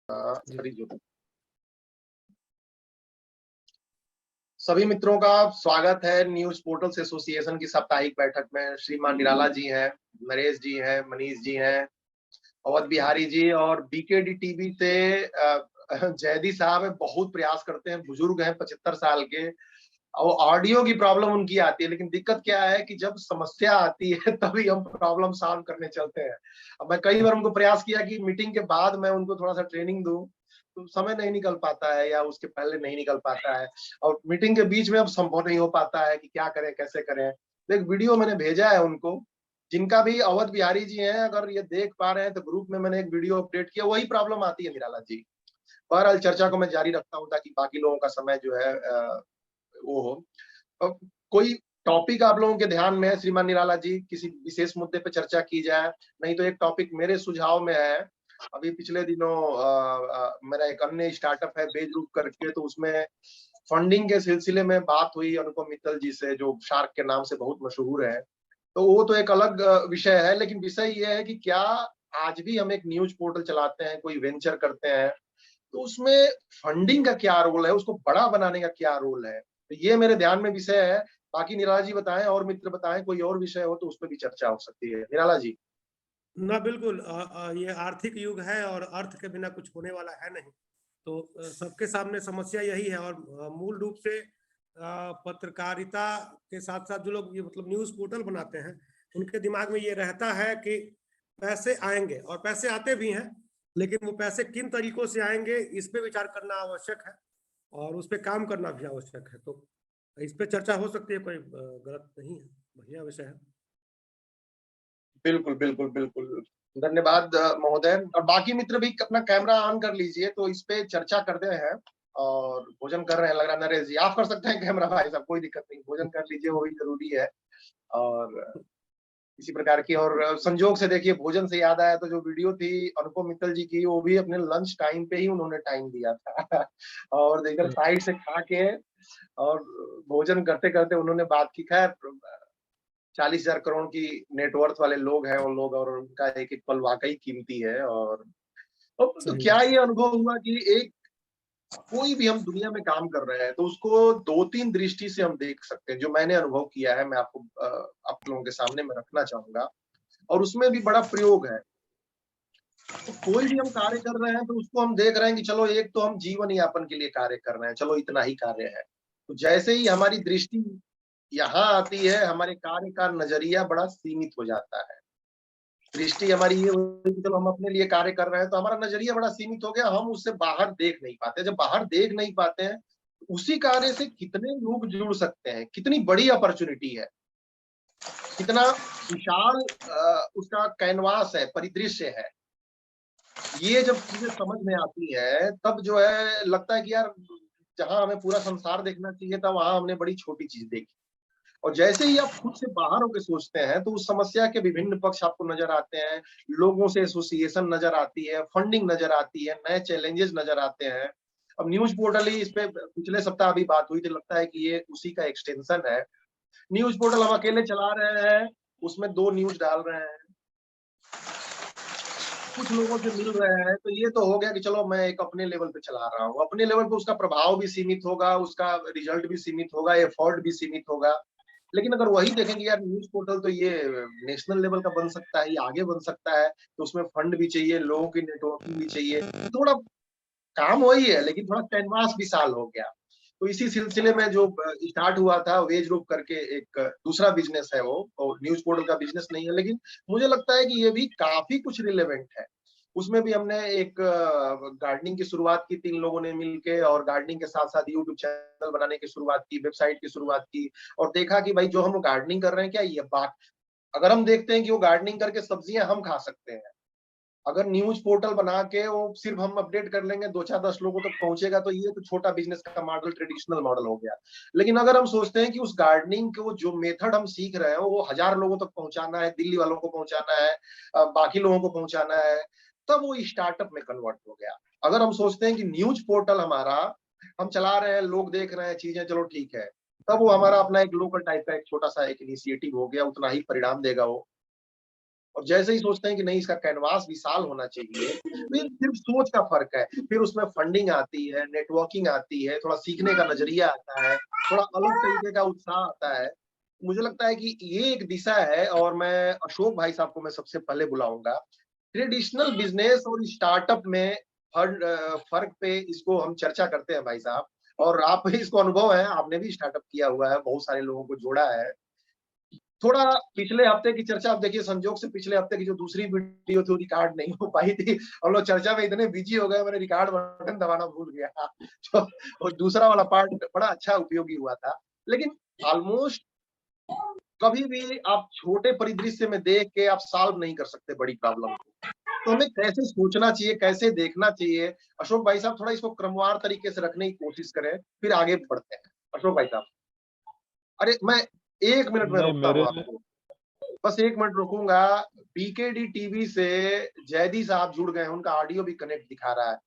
जी। हरी ज्योति। सभी मित्रों का स्वागत है न्यूज पोर्टल्स एसोसिएशन की साप्ताहिक बैठक में। श्रीमान निराला जी हैं, नरेश जी हैं, मनीष जी हैं, अवध बिहारी जी और बीकेडी टीवी से जयदी साहब है। बहुत प्रयास करते हैं, बुजुर्ग हैं 75 साल के, और ऑडियो की प्रॉब्लम उनकी आती है। लेकिन दिक्कत क्या है कि जब समस्या आती है तभी हम प्रॉब्लम सॉल्व करने चलते हैं। अब मैं कई बार उनको प्रयास किया कि मीटिंग के बाद मैं उनको थोड़ा सा ट्रेनिंग दूं, तो समय नहीं निकल पाता है या उसके पहले नहीं निकल पाता है, और मीटिंग के बीच में अब संभव नहीं हो पाता है कि क्या करें कैसे करें। तो एक वीडियो मैंने भेजा है उनको, जिनका भी अवध बिहारी जी हैं, अगर ये देख पा रहे हैं तो ग्रुप में मैंने एक वीडियो अपडेट किया। वही प्रॉब्लम आती है निराला जी। बहरहाल चर्चा को मैं जारी रखता हूँ ताकि बाकी लोगों का समय जो है वो हो। अब कोई टॉपिक आप लोगों के ध्यान में है श्रीमान निराला जी, किसी विशेष मुद्दे पे चर्चा की जाए? नहीं तो एक टॉपिक मेरे सुझाव में है। अभी पिछले दिनों मेरा एक अन्य स्टार्टअप है बेज ग्रुप करके, तो उसमें फंडिंग के सिलसिले में बात हुई अनुपम मित्तल जी से, जो शार्क के नाम से बहुत मशहूर है। तो वो तो एक अलग विषय है, लेकिन विषय ये है कि क्या आज भी हम एक न्यूज पोर्टल चलाते हैं, कोई वेंचर करते हैं, तो उसमें फंडिंग का क्या रोल है, उसको बड़ा बनाने का क्या रोल है? तो ये मेरे ध्यान में विषय है। बाकी निराला जी बताएं और मित्र बताएं, कोई और विषय हो तो उस पर भी चर्चा हो सकती है। निराला जी। ना बिल्कुल, ये आर्थिक युग है और अर्थ के बिना कुछ होने वाला है नहीं। तो सबके सामने समस्या यही है, और मूल रूप से पत्रकारिता के साथ साथ जो लोग ये मतलब न्यूज पोर्टल बनाते हैं, उनके दिमाग में ये रहता है कि पैसे आएंगे, और पैसे आते भी हैं, लेकिन वो पैसे किन तरीकों से आएंगे इस पे विचार करना आवश्यक है, और उस पर काम करना भी आवश्यक है। तो इस पे चर्चा हो सकती है, कोई गलत नहीं है, बढ़िया विषय है। बिल्कुल बिल्कुल बिल्कुल, धन्यवाद महोदय। और बाकी मित्र भी अपना कैमरा ऑन कर लीजिए, तो इस पे चर्चा करते हैं। और भोजन कर रहे हैं लग रहा है, नरेश जी आप कर सकते हैं कैमरा भाई साहब, कोई दिक्कत नहीं, भोजन कर लीजिए, वो भी जरूरी है। और इसी प्रकार की, और संजोग से देखिए भोजन से याद आया, तो जो वीडियो थी अनुपम मित्तल जी की, वो भी अपने लंच टाइम पे ही उन्होंने टाइम दिया था और देखकर साइड से खा के और भोजन करते करते उन्होंने बात की। खैर 40,000 करोड़ की नेटवर्थ वाले लोग हैं उन लोग, और उनका एक एक पल वाकई कीमती है। और तो सही क्या बात। ये अनुभव हुआ कि एक कोई भी हम दुनिया में काम कर रहे हैं तो उसको दो तीन दृष्टि से हम देख सकते हैं। जो मैंने अनुभव किया है, मैं आपको आप लोगों के सामने में रखना चाहूंगा, और उसमें भी बड़ा प्रयोग है। तो कोई भी हम कार्य कर रहे हैं तो उसको हम देख रहे हैं कि चलो एक तो हम जीवन यापन के लिए कार्य कर रहे हैं, चलो इतना ही कार्य है। तो जैसे ही हमारी दृष्टि यहाँ आती है, हमारे कार्य का नजरिया बड़ा सीमित हो जाता है। दृष्टि हमारी ये हुई कि चलो हम अपने लिए कार्य कर रहे हैं, तो हमारा नजरिया बड़ा सीमित हो गया, हम उससे बाहर देख नहीं पाते। जब बाहर देख नहीं पाते हैं, उसी कार्य से कितने लोग जुड़ सकते हैं, कितनी बड़ी अपॉर्चुनिटी है, कितना विशाल उसका कैनवास है, परिदृश्य है। ये जब चीजें समझ में आती है, तब जो है लगता है कि यार जहां हमें पूरा संसार देखना चाहिए था, वहां हमने बड़ी छोटी चीज देखी। और जैसे ही आप खुद से बाहर होकर सोचते हैं, तो उस समस्या के विभिन्न पक्ष आपको नजर आते हैं। लोगों से एसोसिएशन नजर आती है, फंडिंग नजर आती है, नए चैलेंजेस नजर आते हैं। अब न्यूज पोर्टल ही इस पे पिछले सप्ताह अभी बात हुई थी, लगता है कि ये उसी का एक्सटेंशन है। न्यूज पोर्टल हम अकेले चला रहे हैं, उसमें 2 न्यूज डाल रहे हैं, कुछ लोगों से मिल रहे हैं, तो ये तो हो गया कि चलो मैं एक अपने लेवल पे चला रहा हूँ। अपने लेवल पे उसका प्रभाव भी सीमित होगा, उसका रिजल्ट भी सीमित होगा, एफर्ट भी सीमित होगा। लेकिन अगर वही देखेंगे यार न्यूज पोर्टल तो ये नेशनल लेवल का बन सकता है, ये आगे बन सकता है, तो उसमें फंड भी चाहिए, लोगों की नेटवर्किंग भी चाहिए। थोड़ा काम वही है, लेकिन थोड़ा कैनवास विशाल हो गया। तो इसी सिलसिले में जो स्टार्ट हुआ था वेज ग्रुप करके, एक दूसरा बिजनेस है वो न्यूज पोर्टल का बिजनेस नहीं है, लेकिन मुझे लगता है कि ये भी काफी कुछ रिलेवेंट है। उसमें भी हमने एक गार्डनिंग की शुरुआत की 3 लोगों ने मिलके, और गार्डनिंग के साथ साथ यूट्यूब चैनल बनाने की शुरुआत की, वेबसाइट की शुरुआत की, और देखा कि भाई जो हम गार्डनिंग कर रहे हैं, क्या ये बात, अगर हम देखते हैं कि वो गार्डनिंग करके सब्जियां हम खा सकते हैं, अगर न्यूज पोर्टल बना के वो सिर्फ हम अपडेट कर लेंगे, 2 4 10 लोगों तक पहुंचेगा, तो ये तो छोटा बिजनेस का मॉडल, ट्रेडिशनल मॉडल हो गया। लेकिन अगर हम सोचते हैं कि उस गार्डनिंग को जो मेथड हम सीख रहे हैं वो 1000 लोगों तक पहुंचाना है, दिल्ली वालों को पहुंचाना है, बाकी लोगों को पहुंचाना है, तब वो स्टार्टअप में कन्वर्ट हो गया। अगर हम सोचते हैं कि न्यूज पोर्टल हमारा, हम चला रहे हैं, लोग देख रहे हैं चीजें, चलो ठीक है, तब वो हमारा अपना एक लोकल टाइप का एक छोटा सा एक इनिशिएटिव हो गया, उतना ही परिणाम देगा वो। और जैसे ही सोचते हैं कि नहीं इसका कैनवास विशाल होना चाहिए, तो ये सिर्फ सोच का फर्क है। फिर उसमें फंडिंग आती है, नेटवर्किंग आती है, थोड़ा सीखने का नजरिया आता है, थोड़ा अलग तरीके का उत्साह आता है। मुझे लगता है कि ये एक दिशा है, और मैं अशोक भाई साहब को मैं सबसे पहले बुलाऊंगा। ट्रेडिशनल बिजनेस और स्टार्टअप में फर्क पे इसको हम चर्चा करते हैं भाई साहब, और आप भी इसको अनुभव है, आपने भी स्टार्टअप किया हुआ है, बहुत सारे लोगों को जोड़ा है। थोड़ा पिछले हफ्ते की चर्चा आप देखिए, संजोग से पिछले हफ्ते की जो दूसरी वीडियो थी वो रिकॉर्ड नहीं हो पाई थी। हम लोग चर्चा में इतने बिजी हो गए, मैंने रिकॉर्ड बटन दबाना भूल गया। तो और दूसरा वाला पार्ट बड़ा अच्छा उपयोगी हुआ था। लेकिन ऑलमोस्ट कभी भी आप छोटे परिदृश्य में देख के आप सॉल्व नहीं कर सकते बड़ी प्रॉब्लम को। तो हमें कैसे सोचना चाहिए, कैसे देखना चाहिए? अशोक भाई साहब थोड़ा इसको क्रमवार तरीके से रखने की कोशिश करें, फिर आगे बढ़ते हैं। अशोक भाई साहब, अरे मैं 1 मिनट में नहीं रोकता हूँ मेरे आपको, बस 1 मिनट रुकूंगा। बीकेडी टीवी से जैदी साहब जुड़ गए हैं, उनका ऑडियो भी कनेक्ट दिखा रहा है।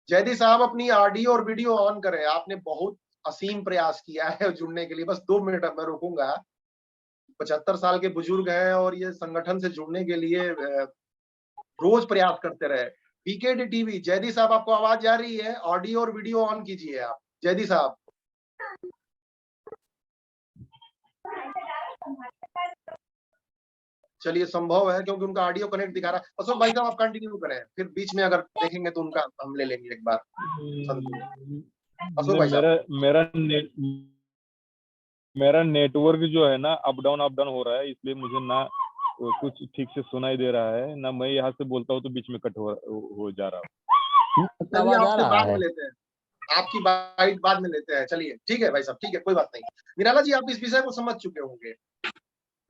जैदी साहब अपनी ऑडियो और वीडियो ऑन करें, आपने बहुत असीम प्रयास किया है जुड़ने के लिए। बस 2 मिनट अब मैं रोकूंगा। 75 साल के बुजुर्ग हैं और ये संगठन से जुड़ने के लिए रोज प्रयास करते रहे। बीकेडी टीवी, जैदी साहब आपको आवाज आ रही है? ऑडियो और वीडियो ऑन कीजिए आप, जैदी साहब। चलिए, संभव है क्योंकि उनका ऑडियो कनेक्ट दिखा रहा है। अशोक भाई साहब आप कंटिन्यू करें, फिर बीच में अगर देखेंगे तो उनका हम ले लेंगे एक बार। अशोक नहीं, भाई साहब, मेरा नेटवर्क जो है ना अप डाउन हो रहा है, इसलिए मुझे ना कुछ ठीक से सुनाई दे रहा है ना। मैं यहाँ से बोलता हूँ तो बीच में कट हो जा रहा हूँ। चलिए आवाज आ आपसे रहा बाद है? में लेते हैं, आपकी बाइट बाद में लेते हैं। चलिए ठीक है भाई साहब, ठीक है, कोई बात नहीं। निराला जी, आप इस विषय को समझ चुके होंगे।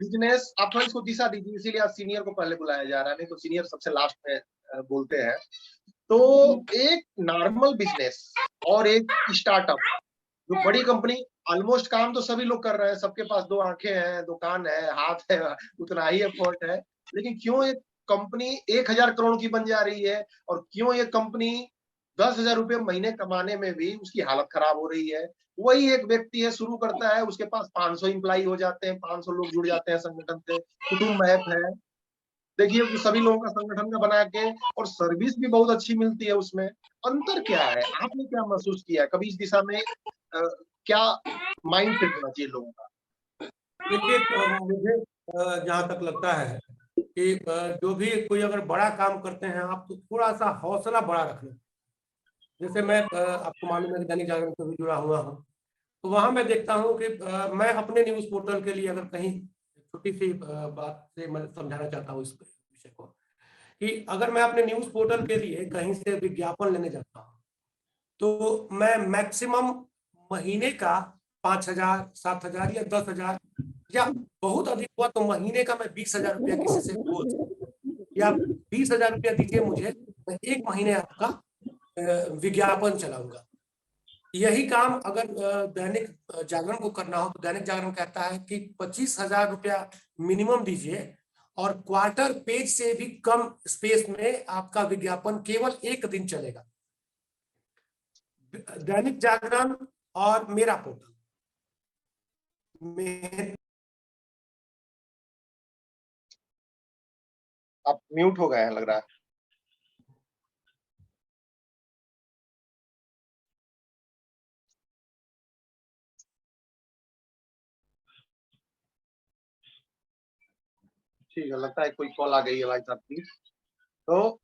बिजनेस, आप थोड़ा इसको दिशा दीजिए, इसीलिए आप सीनियर को पहले बुलाया जा रहा है, नहीं तो सीनियर सबसे लास्ट में बोलते हैं। तो एक नॉर्मल बिजनेस और एक स्टार्टअप, जो बड़ी कंपनी, ऑलमोस्ट काम तो सभी लोग कर रहे हैं, सबके पास 2 आंखें हैं, दुकान है, हाथ है, उतना ही एफर्ट है। लेकिन क्यों एक कंपनी 1000 करोड़ की बन जा रही है, और क्यों ये कंपनी 10,000 रुपए महीने कमाने में भी उसकी हालत खराब हो रही है? वही एक व्यक्ति है, शुरू करता है, उसके पास 500 इंप्लाई हो जाते हैं, 500 लोग जुड़ जाते हैं संगठन से, कुटुंब ऐप है, देखिए सभी लोगों का संगठन का बना के, और सर्विस भी बहुत अच्छी मिलती है उसमें। अंतर क्या है? आपने क्या महसूस किया है? कभी इस दिशा में क्या माइंड सेट होना चाहिए लोगों का? देखिए, मुझे जहाँ तक लगता है कि जो भी कोई अगर बड़ा काम करते हैं आप, तो थोड़ा सा हौसला बड़ा रखना। जैसे मैं आपको मालूम है कि दैनिक जागरण से भी जुड़ा हुआ हूँ, तो वहां मैं देखता हूँ कि मैं अपने न्यूज पोर्टल के लिए अगर कहीं छोटी सी बात से मैं समझाना चाहता हूँ इस विषय को, कि अगर मैं अपने न्यूज पोर्टल के लिए कहीं से विज्ञापन लेने जाता हूँ, तो मैं मैक्सिमम महीने का 5,000, 7,000 या 10,000, या बहुत अधिक हुआ तो महीने का मैं 20,000 रुपया किसी से बोल, या 20,000 रुपया दीजिए मुझे, मैं 1 महीने आपका विज्ञापन चलाऊंगा। यही काम अगर दैनिक जागरण को करना हो, तो दैनिक जागरण कहता है कि 25,000 रुपया मिनिमम दीजिए, और क्वार्टर पेज से भी कम स्पेस में आपका विज्ञापन केवल 1 दिन चलेगा। दैनिक जागरण और मेरा पोर्टल में, आप म्यूट हो गए हैं लग रहा है। ठीक है, लगता है कोई कॉल आ गई है भाई साहब की। तो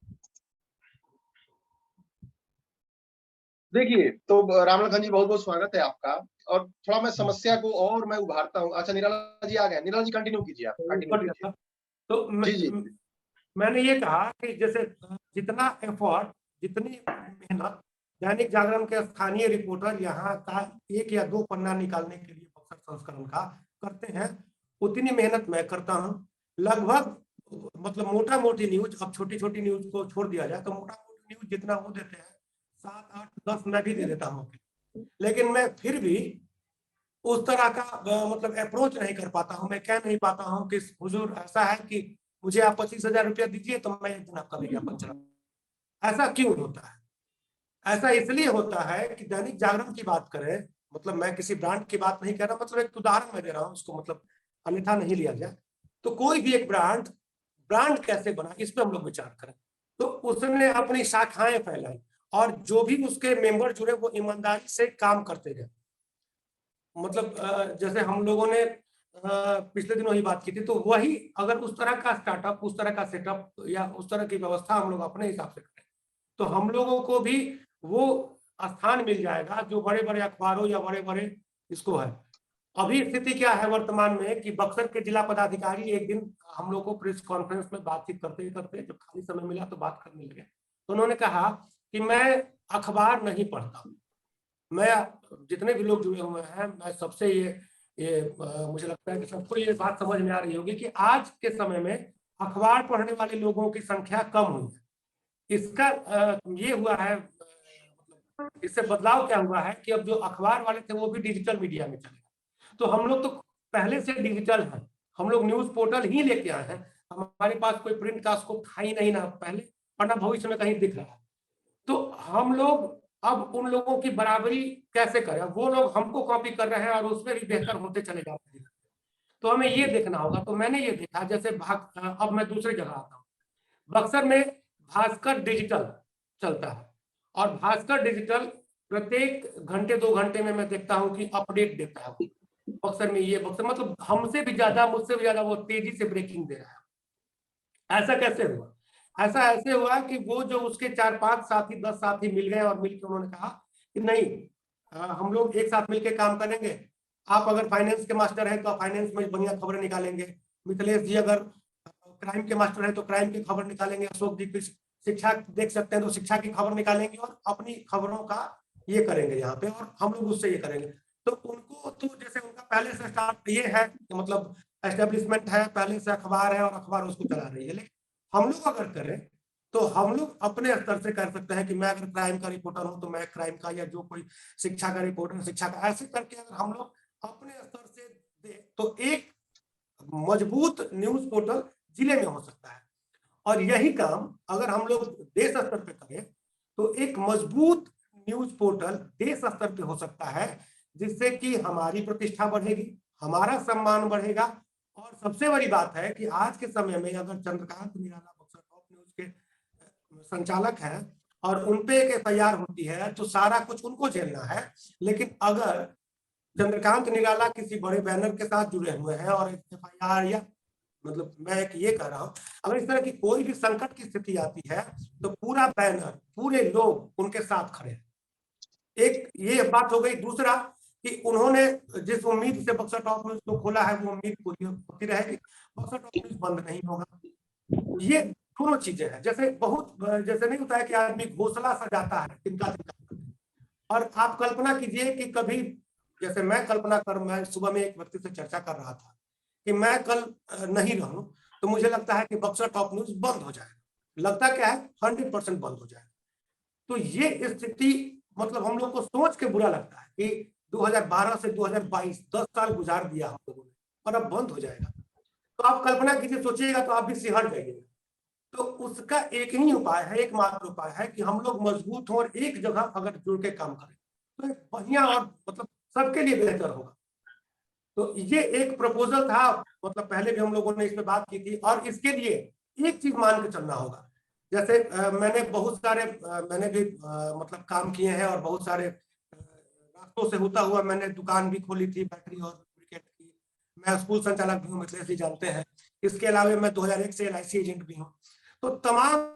देखिए, तो रामलखन जी, बहुत बहुत स्वागत है आपका। और थोड़ा मैं समस्या को और मैं उभारता हूँ। अच्छा, निराला जी आ गए। निराला जी कंटिन्यू कीजिए, आप कंटिन्यू कीजिए। तो जी जी। मैंने ये कहा कि जैसे जितना एफर्ट, जितनी मेहनत दैनिक जागरण के स्थानीय रिपोर्टर यहाँ का 1 या 2 पन्ना निकालने के लिए बक्सर संस्करण का करते हैं, उतनी मेहनत मैं करता हूँ। लगभग मतलब मोटा मोटी न्यूज, अब छोटी छोटी न्यूज को छोड़ दिया जाए तो मोटा मोटी न्यूज जितना वो देते हैं 7, 8, 10 मैं भी दे देता हूँ, लेकिन मैं फिर भी उस तरह का मतलब अप्रोच नहीं कर पाता हूँ। मैं कह नहीं पाता हूँ कि हुजूर ऐसा है कि मुझे आप 25,000 रुपया दीजिए तो मैं 1 दिन आपका विज्ञापन चला। ऐसा क्यों होता है? ऐसा इसलिए होता है कि दैनिक जागरण की बात करें, मतलब मैं किसी ब्रांड की बात नहीं कर रहा, मतलब एक उदाहरण मैं दे रहा हूँ, उसको मतलब अन्यथा नहीं लिया जाए। तो कोई भी एक ब्रांड ब्रांड कैसे बना, इस पे हम लोग विचार करें। तो उसने अपनी शाखाएं फैलाई और जो भी उसके मेंबर जुड़े वो ईमानदारी से काम करते गए। मतलब जैसे हम लोगों ने पिछले दिनों ही बात की थी, तो वही अगर उस तरह का स्टार्टअप, उस तरह का सेटअप या उस तरह की व्यवस्था हम लोग अपने हिसाब से करें, तो हम लोगों को भी वो स्थान मिल जाएगा जो बड़े बड़े अखबारों या बड़े बड़े इसको है। अभी स्थिति क्या है वर्तमान में कि बक्सर के जिला पदाधिकारी एक दिन हम लोग को प्रेस कॉन्फ्रेंस में बातचीत करते करते जब खाली समय मिला तो बात करने लगे, तो उन्होंने कहा कि मैं अखबार नहीं पढ़ता। मैं जितने भी लोग जुड़े हुए हैं, मैं सबसे ये मुझे लगता है कि सबको ये बात समझ में आ रही होगी कि आज के समय में अखबार पढ़ने वाले लोगों की संख्या कम हुई है। इसका ये हुआ है, मतलब इससे बदलाव क्या हुआ है कि अब जो अखबार वाले थे वो भी डिजिटल मीडिया में चले गए। तो हम लोग तो पहले से डिजिटल हैं, हम लोग न्यूज पोर्टल ही लेके आए हैं, हमारे पास कोई प्रिंट का स्कोप था ही नहीं ना पहले, वरना भविष्य में कहीं दिख रहा है। तो हम लोग अब उन लोगों की बराबरी कैसे करें, वो लोग हमको कॉपी कर रहे हैं और उसमें भी बेहतर होते चले जाते हैं, तो हमें ये देखना होगा। तो मैंने ये देखा, जैसे अब मैं दूसरी जगह आता हूँ, बक्सर में भास्कर डिजिटल चलता है और भास्कर डिजिटल प्रत्येक घंटे 2 घंटे में मैं देखता हूँ कि अपडेट देता है। बक्सर में ये बक्सर मतलब हमसे भी ज्यादा, मुझसे भी ज्यादा वो तेजी से ब्रेकिंग दे रहा है। ऐसा कैसे हुआ? ऐसा ऐसे हुआ कि वो जो उसके 4-5 साथी 10 साथी मिल गए और मिलकर उन्होंने कहा कि नहीं, हम लोग एक साथ मिलकर काम करेंगे। आप अगर फाइनेंस के मास्टर हैं तो आप फाइनेंस में बढ़िया खबरें निकालेंगे, मिथिलेश जी अगर क्राइम के मास्टर है तो क्राइम की खबर निकालेंगे, अशोक जी शिक्षा देख सकते हैं तो शिक्षा की खबर निकालेंगे और अपनी खबरों का ये करेंगे यहाँ पे, और हम लोग उससे ये करेंगे। तो उनको तो जैसे उनका पहले से स्टार्ट ये है, मतलब एस्टेब्लिशमेंट है, पहले से अखबार है और अखबार उसको चला रही है। लेकिन हम लोग अगर करें तो हम लोग अपने स्तर से कर सकते हैं कि मैं अगर क्राइम का रिपोर्टर हूं तो मैं क्राइम का, या जो कोई शिक्षा का रिपोर्टर शिक्षा का, ऐसे करके अगर हम लोग अपने स्तर से दे तो एक मजबूत न्यूज पोर्टल जिले में हो सकता है। और यही काम अगर हम लोग देश स्तर पे करें तो एक मजबूत न्यूज पोर्टल देश स्तर पे हो सकता है, जिससे कि हमारी प्रतिष्ठा बढ़ेगी, हमारा सम्मान बढ़ेगा। और सबसे बड़ी बात है कि आज के समय में अगर चंद्रकांत निराला बक्सर टॉप न्यूज के संचालक हैं और उनपे एक FIR होती है तो सारा कुछ उनको झेलना है। लेकिन अगर चंद्रकांत निराला किसी बड़े बैनर के साथ जुड़े हुए हैं और FIR, या मतलब मैं एक ये कह रहा हूं, अगर इस तरह की कोई भी संकट की स्थिति आती है तो पूरा बैनर, पूरे लोग उनके साथ खड़े हैं। एक ये बात हो गई। दूसरा कि उन्होंने जिस उम्मीद से बक्सर टॉप न्यूज को खोला है वो उम्मीद पूरी होती रहेगी, बक्सर टॉप न्यूज बंद नहीं होगा। ये दोनों चीजें हैं। जैसे जैसे नहीं होता है कि आदमी घोंसला सजाता है तिनका तिनका, और आप कल्पना कीजिए कि कभी, जैसे मैं सुबह में एक व्यक्ति से चर्चा कर रहा था कि मैं कल नहीं रहूं तो मुझे लगता है कि बक्सर टॉप न्यूज बंद हो जाएगा। लगता क्या है 100% बंद हो जाएगा। तो ये स्थिति, मतलब हम लोग को सोच के बुरा लगता है कि 2012 से 2022 10 साल गुजार दिया हम लोगों ने और अब बंद हो जाएगा। तो आप कल्पना कीजिए, सोचिएगा तो आप भी सिहर जाइएगा। तो उसका एक ही उपाय है, एकमात्र उपाय है कि हम लोग मजबूत हों और एक जगह अगर जुड़ के काम करें तो एक बढ़िया और मतलब सबके लिए बेहतर होगा। तो ये एक प्रपोजल था, मतलब पहले भी हम लोगों ने इस पे बात की थी। और इसके लिए एक चीज मान के चलना होगा। जैसे मैंने बहुत सारे मैंने भी मतलब काम किए हैं और बहुत सारे रास्तों से होता हुआ मैंने दुकान भी खोली थी, बैटरी और विकेट की। मैं स्कूल संचालक भी हूँ, मिथिलेश जी जानते हैं। इसके अलावा मैं 2001 से LIC एजेंट भी हूँ। तो तमाम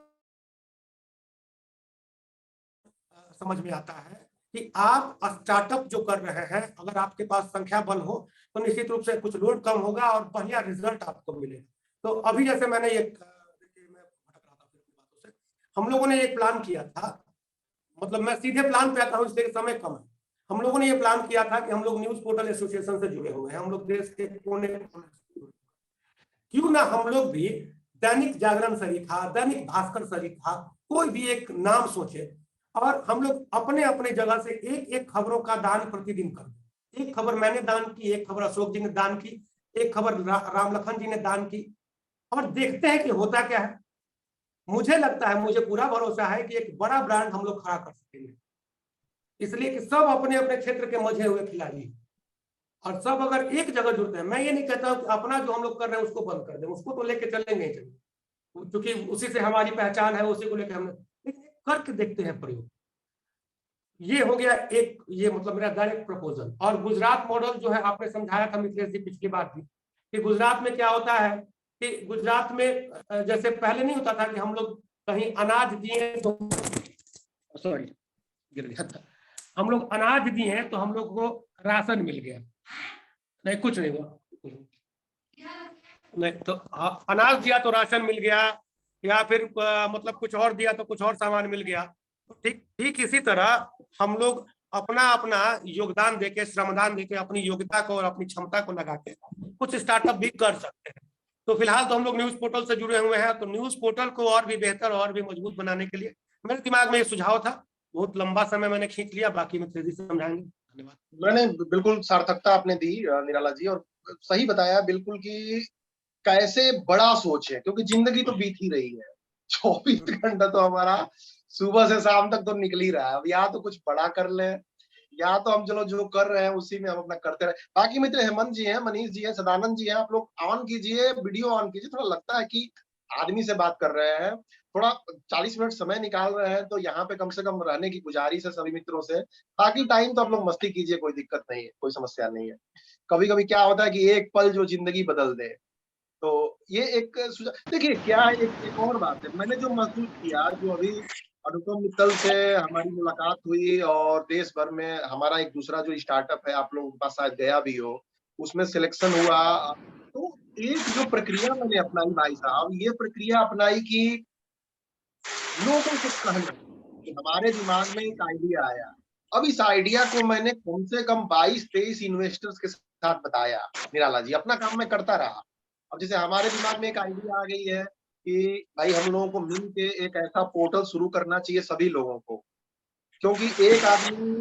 समझ में आता है कि आप स्टार्टअप जो कर रहे हैं, अगर आपके पास संख्या बल हो तो निश्चित रूप से कुछ लोड कम होगा और बढ़िया रिजल्ट आपको मिलेगा। तो अभी जैसे मैंने ये हम लोगों ने एक प्लान किया था, मतलब मैं सीधे प्लान पे आता हूँ इसलिए समय कम है। हम लोगों ने ये प्लान किया था कि हम लोग न्यूज पोर्टल एसोसिएशन से जुड़े हुए हैं, हम लोग देश के कोने कोने, क्यों ना हम लोग भी दैनिक जागरण सरीखा, दैनिक भास्कर सरीखा, कोई भी एक नाम सोचे और हम लोग अपने अपने जगह से एक एक खबरों का दान प्रतिदिन कर दें। एक खबर मैंने दान की, एक खबर अशोक जी ने दान की, एक खबर राम लखन जी ने दान की, और देखते हैं कि होता क्या है। मुझे लगता है, मुझे पूरा भरोसा है कि एक बड़ा ब्रांड हम लोग खड़ा कर सकेंगे, इसलिए कि सब अपने अपने क्षेत्र के मजे हुए खिलाड़ी हैं और सब अगर एक जगह जुड़ते हैं। मैं ये नहीं कहता हूं कि अपना जो हम लोग कर रहे हैं उसको बंद कर दें, उसको तो लेके चलेंगे ही चलेंगे, क्योंकि उसी से हमारी पहचान है, उसी को लेकर हमने करके देखते हैं प्रयोग। ये हो गया एक, ये मतलब मेरा डायरेक्ट प्रपोजल। और गुजरात मॉडल जो है आपने समझाया था मिथिलेश जी पिछली बार भी, कि गुजरात में क्या होता है कि गुजरात में जैसे पहले नहीं होता था कि हम लोग कहीं अनाज दिए तो, सॉरी गिर गया था, हम लोग अनाज दिए तो हम लोग को राशन मिल गया, नहीं कुछ नहीं हुआ, नहीं तो अनाज दिया तो राशन मिल गया, या फिर मतलब कुछ और दिया तो कुछ और सामान मिल गया। ठीक ठीक इसी तरह हम लोग अपना अपना योगदान देके, श्रमदान देके, अपनी योग्यता को और अपनी क्षमता को लगा के कुछ स्टार्टअप भी कर सकते हैं। तो फिलहाल तो हम लोग न्यूज पोर्टल से जुड़े हुए हैं, तो न्यूज पोर्टल को और भी बेहतर और भी मजबूत बनाने के लिए मेरे दिमाग में ये सुझाव था। बहुत लंबा समय मैंने खींच लिया, बाकी में तेजी से समझाएंगे। धन्यवाद। मैंने बिल्कुल सार्थकता आपने दी निराला जी, और सही बताया बिल्कुल कि कैसे बड़ा सोच है, क्योंकि जिंदगी तो बीत ही रही है, 24 घंटा तो हमारा सुबह से शाम तक तो निकल ही रहा है। अब या तो कुछ बड़ा कर ले, या तो हम चलो जो कर रहे हैं उसी में हम अपना करते रहे। बाकी मित्र हेमंत जी हैं, मनीष जी हैं, सदानंद जी हैं, आप लोग ऑन कीजिए, वीडियो ऑन कीजिए। थोड़ा लगता है कि आदमी से बात कर रहे हैं, थोड़ा 40 मिनट समय निकाल रहे हैं, तो यहाँ पे कम से कम रहने की गुजारिश है सभी मित्रों से। बाकी टाइम तो आप लोग मस्ती कीजिए, कोई दिक्कत नहीं है, कोई समस्या नहीं है। कभी कभी क्या होता है कि एक पल जो जिंदगी बदल दे, तो ये एक सुझाव। देखिए क्या है, एक और बात है, मैंने जो महसूस किया, जो अभी अनुपम मित्तल से हमारी मुलाकात हुई और देश भर में हमारा एक दूसरा जो स्टार्टअप है, आप लोगों के पास शायद गया भी हो, उसमें सिलेक्शन हुआ, तो एक जो प्रक्रिया मैंने अपनाई भाई साहब, ये प्रक्रिया अपनाई कि लोगों को कहना कि हमारे दिमाग में एक आइडिया आया। अब इस आइडिया को मैंने कम से कम 22-23 इन्वेस्टर्स के साथ बताया। निराला जी, अपना काम मैं करता रहा। अब जैसे हमारे दिमाग में एक आइडिया आ गई है कि भाई हम लोगों को मिल के एक ऐसा पोर्टल शुरू करना चाहिए सभी लोगों को, क्योंकि एक आदमी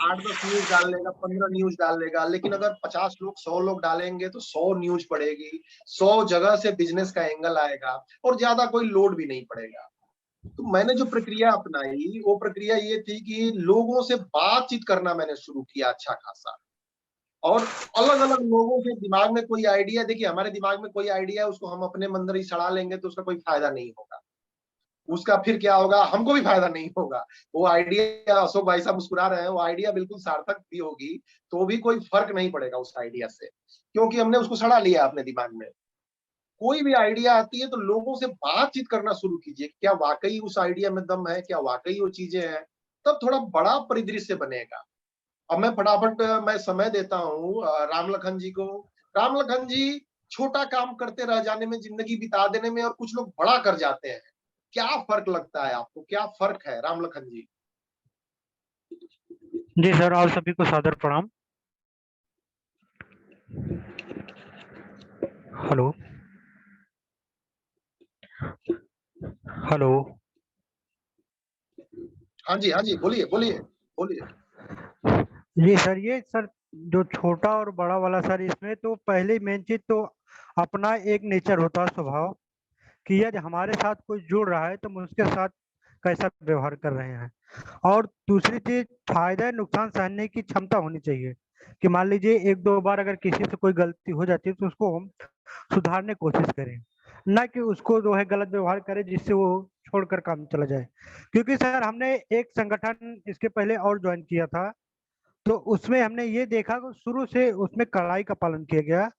8-10 न्यूज डाल लेगा, 15 न्यूज डाल लेगा, लेकिन अगर 50 लोग, 100 लोग डालेंगे तो 100 न्यूज पड़ेगी, 100 जगह से बिजनेस का एंगल आएगा और ज्यादा कोई लोड भी नहीं पड़ेगा। तो मैंने जो प्रक्रिया अपनाई, वो प्रक्रिया ये थी कि लोगों से बातचीत करना मैंने शुरू किया अच्छा खासा, और अलग अलग लोगों के दिमाग में कोई आइडिया, देखिए हमारे दिमाग में कोई आइडिया है, उसको हम अपने मंदिर ही सड़ा लेंगे तो उसका कोई फायदा नहीं होगा, उसका फिर क्या होगा, हमको भी फायदा नहीं होगा। वो आइडिया, अशोक भाई साहब मुस्कुरा रहे हैं, वो आइडिया बिल्कुल सार्थक भी होगी तो भी कोई फर्क नहीं पड़ेगा उस आइडिया से, क्योंकि हमने उसको सड़ा लिया अपने दिमाग में। कोई भी आइडिया आती है तो लोगों से बातचीत करना शुरू कीजिए, क्या वाकई उस आइडिया में दम है, क्या वाकई वो चीजें हैं, तब थोड़ा बड़ा परिदृश्य बनेगा। अब मैं फटाफट मैं समय देता हूँ राम लखन जी को। राम लखन जी, छोटा काम करते रह जाने में, जिंदगी बिता देने में, और कुछ लोग बड़ा कर जाते हैं, क्या फर्क लगता है आपको, क्या फर्क है राम लखन जी? जी सर, आप सभी को सादर प्रणाम। Hello hello. हाँ जी, बोलिए बोलिए बोलिए। जी सर, ये सर जो छोटा और बड़ा वाला सर, इसमें तो पहले मेन चीज तो अपना एक नेचर होता है, स्वभाव, कि यदि हमारे साथ कोई जुड़ रहा है तो हम उसके साथ कैसा व्यवहार कर रहे हैं। और दूसरी चीज, फायदा नुकसान सहने की क्षमता होनी चाहिए, कि मान लीजिए एक दो बार अगर किसी से कोई गलती हो जाती है तो उसको हम सुधारने की कोशिश करें, ना कि उसको जो है गलत व्यवहार करें जिससे वो छोड़कर काम चला जाए। क्योंकि सर हमने एक संगठन इसके पहले और ज्वाइन किया था, तो उसमें हमने ये देखा कि शुरू से उसमें कड़ाई का पालन किया गया,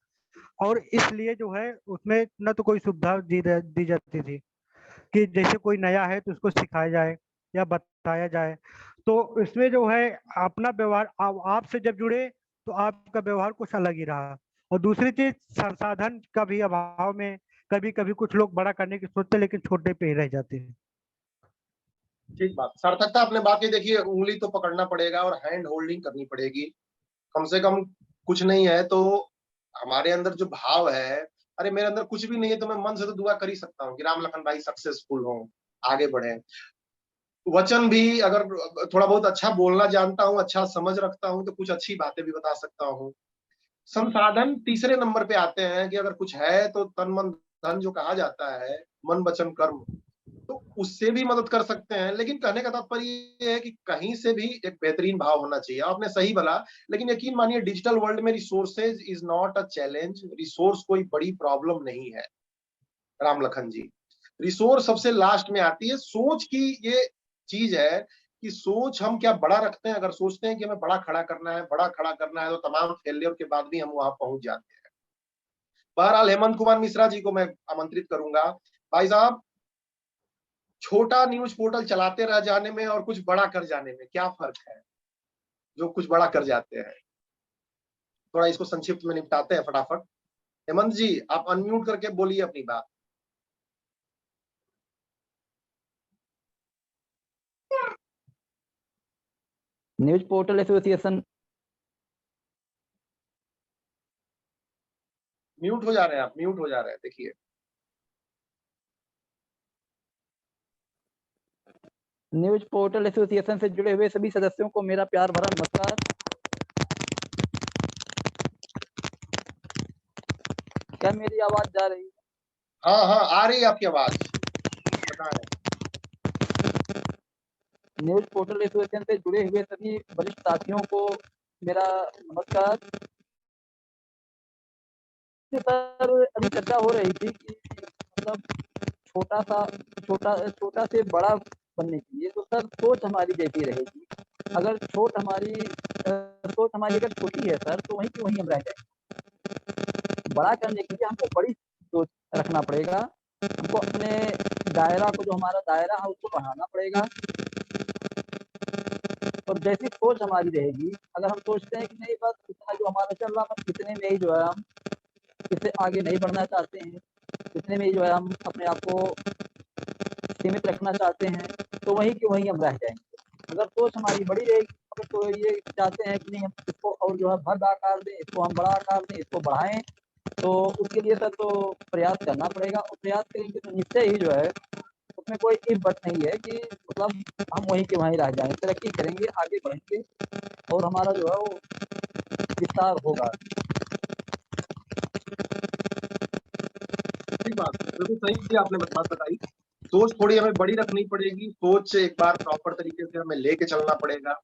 और इसलिए जो है उसमें न तो कोई सुविधा दी जाती थी कि जैसे कोई नया है तो उसको सिखाया जाए या बताया जाए। तो इसमें जो है अपना व्यवहार, आपसे जब जुड़े तो आपका व्यवहार कुछ अलग ही रहा। और दूसरी चीज, संसाधन का भी अभाव में कभी कभी कुछ लोग बड़ा करने की सोचते लेकिन छोटे पे ही रह जाते हैं। ठीक बात, सार्थकता आपने बात की। देखिए उंगली तो पकड़ना पड़ेगा और हैंड होल्डिंग करनी पड़ेगी, कम से कम कुछ नहीं है तो हमारे अंदर जो भाव है, अरे मेरे अंदर कुछ भी नहीं है तो मैं मन से तो दुआ कर ही सकता हूँ कि राम लखन भाई सक्सेसफुल हो, आगे बढ़े। वचन भी अगर थोड़ा बहुत अच्छा बोलना जानता हूँ, अच्छा समझ रखता हूँ, तो कुछ अच्छी बातें भी बता सकता हूँ। संसाधन तीसरे नंबर पे आते हैं, कि अगर कुछ है तो तन मन धन जो कहा जाता है, मन वचन कर्म, तो उससे भी मदद कर सकते हैं। लेकिन कहने का तात्पर्य ये है कि कहीं से भी एक बेहतरीन भाव होना चाहिए। आपने सही बोला, लेकिन यकीन मानिए डिजिटल वर्ल्ड में resources is not a challenge, resource कोई बड़ी प्रॉब्लम नहीं है राम लखन जी। रिसोर्स सबसे लास्ट में आती है। सोच की ये चीज है कि सोच हम क्या बड़ा रखते हैं। अगर सोचते हैं कि हमें बड़ा खड़ा करना है, बड़ा खड़ा करना है, तो तमाम फेलियर के बाद भी हम वहां पहुंच जाते हैं। बहरहाल हेमंत कुमार मिश्रा जी को मैं आमंत्रित करूंगा। भाई साहब, छोटा न्यूज पोर्टल चलाते रह जाने में और कुछ बड़ा कर जाने में क्या फर्क है? जो कुछ बड़ा कर जाते हैं, थोड़ा इसको संक्षिप्त में निपटाते हैं फटाफट। हेमंत जी, आप अनम्यूट करके बोलिए अपनी बात। न्यूज पोर्टल एसोसिएशन म्यूट हो जा रहे हैं आप, म्यूट हो जा रहे हैं, देखिए। न्यूज पोर्टल एसोसिएशन से जुड़े हुए सभी सदस्यों को मेरा प्यार भरा नमस्कार। क्या मेरी आवाज जा रही है? हाँ हाँ, आ रही है आपकी आवाज, बता रहे। न्यूज पोर्टल एसोसिएशन से जुड़े हुए सभी वरिष्ठ साथियों को मेरा नमस्कार। सर, अभी चर्चा हो रही थी कि मतलब छोटा से बड़ा बनने के लिए तो सर सोच हमारी जैसी रहेगी। अगर सोच हमारी अगर छोटी है सर, तो वहीं की वहीं हम रह जाएंगे। बड़ा करने के लिए हमको बड़ी सोच रखना पड़ेगा। हमको अपने दायरा को, जो हमारा दायरा है, उसको बढ़ाना पड़ेगा। और जैसी सोच हमारी रहेगी, अगर हम सोचते हैं कि नहीं बस इतना जो हमारा चल रहा है इतने में ही जो है हम इससे आगे नहीं बढ़ना चाहते हैं, इतने में ही जो है हम अपने आप को सीमित रखना चाहते हैं, तो वहीं की वहीं हम रह जाएंगे। अगर सोच हमारी बड़ी रहेगी, अगर तो ये चाहते हैं कि नहीं हम इसको और जो है भव्य आकार दें, इसको हम बड़ा आकार दें, इसको बढ़ाएं, तो उसके लिए सर तो प्रयास करना पड़ेगा। और प्रयास करेंगे तो निश्चय ही जो है उसमें कोई इफ बट नहीं है कि मतलब हम वहीं के वहीं रह जाएंगे। तरक्की करेंगे, आगे बढ़ेंगे और हमारा जो है वो विस्तार होगा। सही बात, बिल्कुल सही आपने बात बताई। सोच थोड़ी हमें बड़ी रखनी पड़ेगी, सोच एक बार प्रॉपर तरीके से हमें लेके चलना पड़ेगा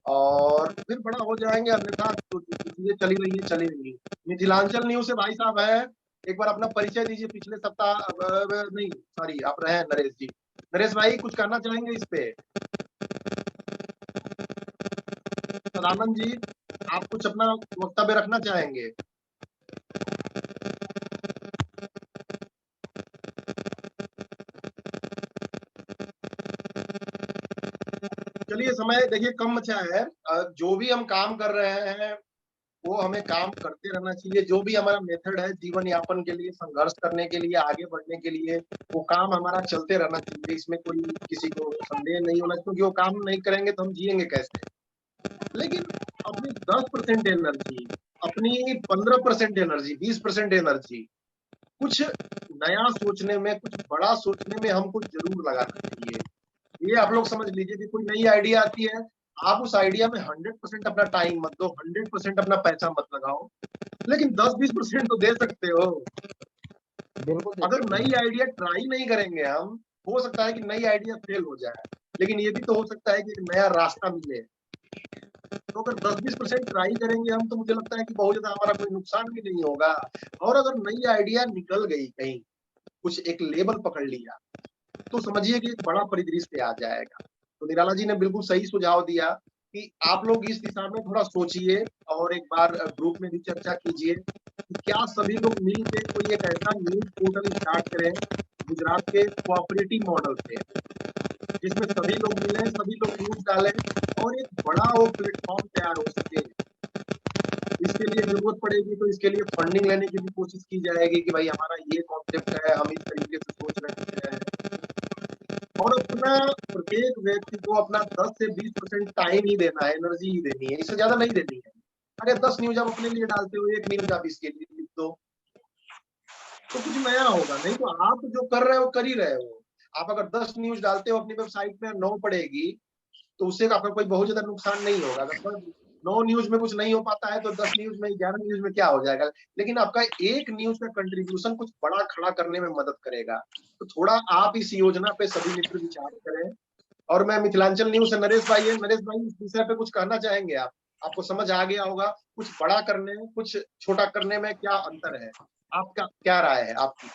और फिर बड़ा हो जाएंगे। अन्यथा तो चीजें चली रही है, चली रही है। मिथिलांचल न्यूज से भाई साहब है, एक बार अपना परिचय दीजिए। पिछले सप्ताह नहीं, सॉरी, आप रहे हैं नरेश जी। नरेश भाई, कुछ कहना चाहेंगे इस पे? सदानंद जी, आप कुछ अपना वक्तव्य रखना चाहेंगे? चलिए, समय देखिए कम बचा है। जो भी हम काम कर रहे हैं वो हमें काम करते रहना चाहिए। जो भी हमारा मेथड है जीवन यापन के लिए, संघर्ष करने के लिए, आगे बढ़ने के लिए, वो काम हमारा चलते रहना चाहिए। इसमें कोई किसी को संदेह नहीं होना, क्योंकि वो काम नहीं करेंगे तो हम जिएंगे कैसे? लेकिन अपनी 10% एनर्जी, अपनी 15% एनर्जी, 20% एनर्जी कुछ नया सोचने में, कुछ बड़ा सोचने में हमको जरूर लगाना चाहिए। ये आप लोग समझ लीजिए कि कोई नई आइडिया आती है, आप उस आइडिया में 100% अपना टाइम मत दो, 100% अपना पैसा मत लगाओ, लेकिन 10-20% तो दे सकते हो। बिल्कुल अगर नई आइडिया ट्राई नहीं करेंगे हम, हो सकता है कि नई आइडिया फेल हो जाए, लेकिन ये भी तो हो सकता है कि एक नया रास्ता मिले। तो अगर 10-20% ट्राई करेंगे हम, तो मुझे लगता है कि बहुत ज्यादा हमारा कोई नुकसान भी नहीं होगा। और अगर नई आइडिया निकल गई कहीं, कुछ एक लेवल पकड़ लिया, तो समझिए कि एक बड़ा परिदृश्य आ जाएगा। तो निराला जी ने बिल्कुल सही सुझाव दिया कि आप लोग इस दिशा में थोड़ा सोचिए और एक बार ग्रुप में भी चर्चा कीजिए कि क्या सभी लोग मिलकर कोई एक ऐसा न्यूज पोर्टल स्टार्ट करें गुजरात के कोऑपरेटिव मॉडल पे, जिसमें सभी लोग मिलें, सभी लोग न्यूज डालें और एक बड़ा वो प्लेटफॉर्म तैयार हो सके। इसके लिए जरूरत पड़ेगी तो इसके लिए फंडिंग लेने की भी कोशिश की जाएगी कि भाई हमारा ये कॉन्सेप्ट है, हम इस तरीके से सोच रहे हैं। और अपना प्रत्येक व्यक्ति को अपना 10 से 20% टाइम ही देना है, एनर्जी ही देनी है, इससे ज्यादा नहीं देनी है। अरे 10 न्यूज आप अपने लिए डालते हो, 1 न्यूज आप इसके लिए लिख दो, तो कुछ नया होगा। नहीं तो आप जो कर रहे हो कर ही रहे हो। आप अगर 10 न्यूज डालते हो अपनी वेबसाइट में 9 पड़ेगी, तो उससे आपका कोई बहुत ज्यादा नुकसान नहीं होगा। अगर 9 न्यूज में कुछ नहीं हो पाता है तो 10 न्यूज में, 11 न्यूज में क्या हो जाएगा? लेकिन आपका एक न्यूज का कंट्रीब्यूशन कुछ बड़ा खड़ा करने में मदद करेगा। तो थोड़ा आप इस योजना पे सभी मित्र विचार करें। और मैं मिथिलांचल न्यूज से नरेश भाई है, नरेश भाई इस विषय पे कुछ कहना चाहेंगे? आप, आपको समझ आ गया होगा कुछ बड़ा करने में, कुछ छोटा करने में क्या अंतर है? आपका क्या राय है आपकी?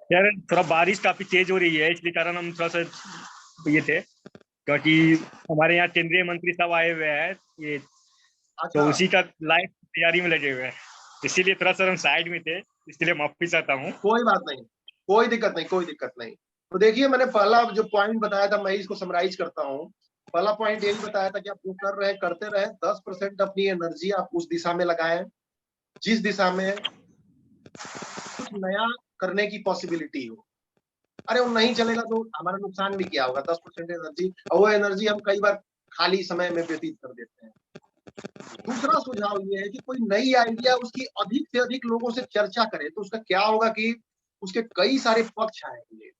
यार थोड़ा बारिश काफी तेज हो रही है, इसलिए कारण हम थोड़ा सा ये थे, क्योंकि हमारे यहाँ केंद्रीय मंत्री साहब आए हुए हैं ये, तो अच्छा, उसी का लाइव तैयारी में लगे हुए हैं, इसीलिए थोड़ा सा हम साइड में थे, इसलिए माफी चाहता हूँ। कोई बात नहीं, कोई दिक्कत नहीं, कोई दिक्कत नहीं। तो देखिए, मैंने पहला जो पॉइंट बताया था, मैं इसको समराइज करता हूँ। पहला पॉइंट यही बताया था कि आप जो कर रहे हैं करते रहे, 10% अपनी एनर्जी आप उस दिशा में लगाएं जिस दिशा में कुछ नया करने की पॉसिबिलिटी हो। अरे वो नहीं चलेगा तो हमारा नुकसान भी क्या होगा? 10% एनर्जी, और वो एनर्जी हम कई बार खाली समय में व्यतीत कर देते हैं। दूसरा सुझाव ये है कि कोई नई आइडिया उसकी अधिक से अधिक लोगों से चर्चा करे, तो उसका क्या होगा कि उसके कई सारे पक्ष आएंगे।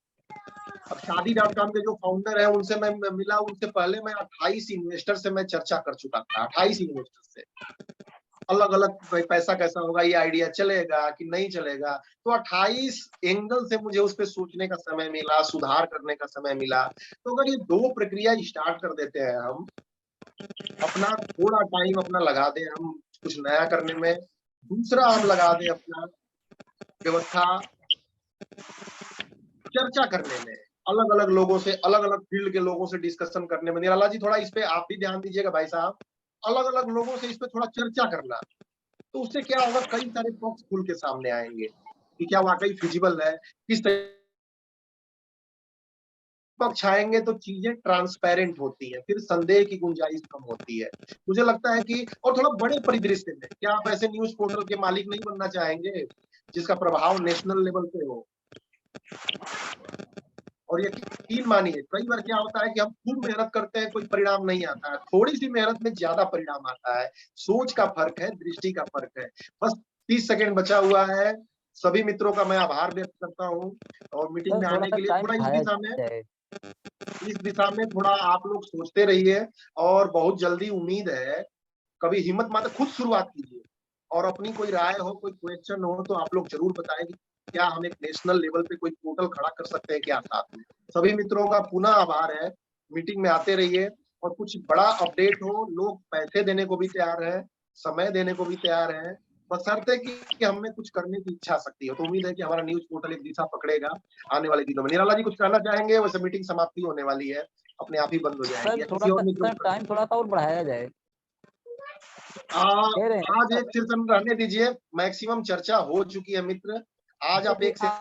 अब शादी.com के जो फाउंडर है उनसे मैं मिला, उनसे पहले मैं 28 इन्वेस्टर से मैं चर्चा कर चुका था, 28 इन्वेस्टर से अलग अलग पैसा कैसा होगा, ये आइडिया चलेगा कि नहीं चलेगा। तो 28 एंगल से मुझे उस पर सोचने का समय मिला, सुधार करने का समय मिला। तो अगर ये दो प्रक्रिया स्टार्ट कर देते हैं, हम अपना थोड़ा टाइम अपना लगा दें हम कुछ नया करने में, दूसरा हम लगा दें अपना व्यवस्था चर्चा करने में, अलग अलग लोगों से, अलग अलग फील्ड के लोगों से डिस्कशन करने में। निराला जी थोड़ा इस पे आप भी ध्यान दीजिएगा भाई साहब, अलग अलग लोगों से इस पे थोड़ा चर्चा करना, तो उससे क्या होगा, कई सारे पक्ष खुल के सामने आएंगे कि क्या वाकई फिजिबल है, किस पक्ष आएंगे तो चीजें ट्रांसपेरेंट होती है, फिर संदेह की गुंजाइश कम होती है। मुझे लगता है कि और थोड़ा बड़े परिदृश्य में, क्या आप ऐसे न्यूज पोर्टल के मालिक नहीं बनना चाहेंगे जिसका प्रभाव नेशनल लेवल पे हो? और यकीन मानिए, कई बार क्या होता है कि हम खूब मेहनत करते हैं, कोई परिणाम नहीं आता है, थोड़ी सी मेहनत में ज्यादा परिणाम आता है। सोच का फर्क है, दृष्टि का फर्क है। बस 30 सेकंड बचा हुआ है, सभी मित्रों का मैं आभार व्यक्त करता हूँ और मीटिंग सर में थोड़ा आने सा के लिए। टाइम थोड़ा बढ़ाया जाए। इस दिशा में थोड़ा आप लोग सोचते रहिए, और बहुत जल्दी उम्मीद है, कभी हिम्मत मत, खुद शुरुआत कीजिए, और अपनी कोई राय हो, कोई क्वेश्चन हो तो आप लोग जरूर बताएं कि क्या हम एक नेशनल लेवल पे कोई पोर्टल खड़ा कर सकते हैं क्या साथ में। सभी मित्रों का पुनः आभार है, मीटिंग में आते रहिए, और कुछ बड़ा अपडेट हो, लोग पैसे देने को भी तैयार है, समय देने को भी तैयार है, बशर्ते कि हमें कुछ करने की इच्छा शक्ति हो। तो उम्मीद है कि हमारा न्यूज पोर्टल एक दिशा पकड़ेगा आने वाले दिनों में। निराला जी कुछ कहना चाहेंगे? वैसे मीटिंग समाप्ति होने वाली है, अपने आप ही बंद हो जाएगी, सर या थोड़ा किसी और सा मित्रों सर टाइम थोड़ा सा और बढ़ाया जाए, कह रहे हैं आज सर, एक सेशन रहने दीजिए, मैक्सिमम चर्चा हो चुकी है मित्र। आज आप देखिए एक